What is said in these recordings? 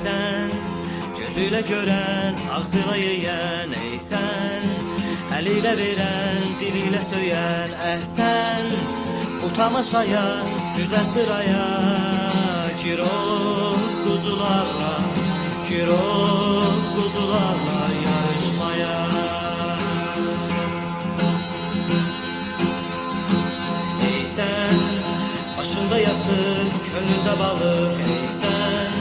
sen. Gözüyle gören, ağzıyla yiyen ey sen. Eliyle veren, diliyle söyleyen sen. Bu tamaşaya, güzel sıraya gir o kuzularla, gir o kuzularla yarışmaya. Ey sen, başında yastık, gönlünde balık ey sen.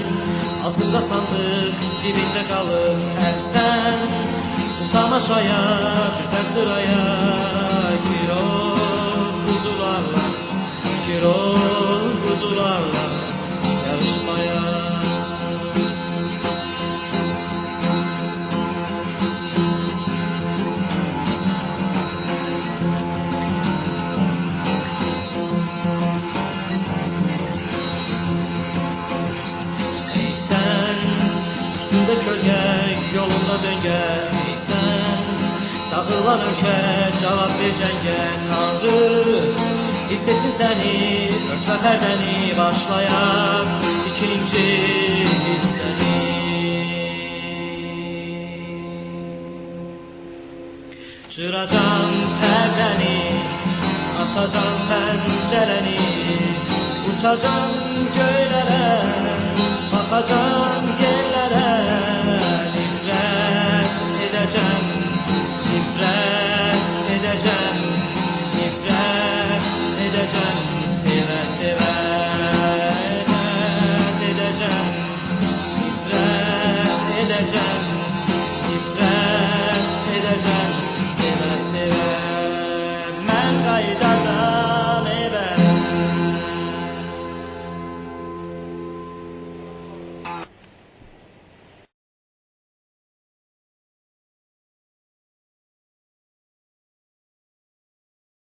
Altında sandık, dibinde kalıp sen. Bu tamaşaya, güzel sıraya gir o kuzularla, gir o kuzularla yarışmaya. Ey sen, üstünde kölge, yolunda döngə ey sen. Dağılan ölkə, cavab ver cəngə Tanrı. Hiss etsin səni, örtmə pərdəni, başlayaq ikinci hissəni. Cıracam pərdəni, açacam pəncərəni, uçacam göylərə, baxacam yerlərə. Nifrət edəcəm, nifrət edəcəm, nifrət edəcəm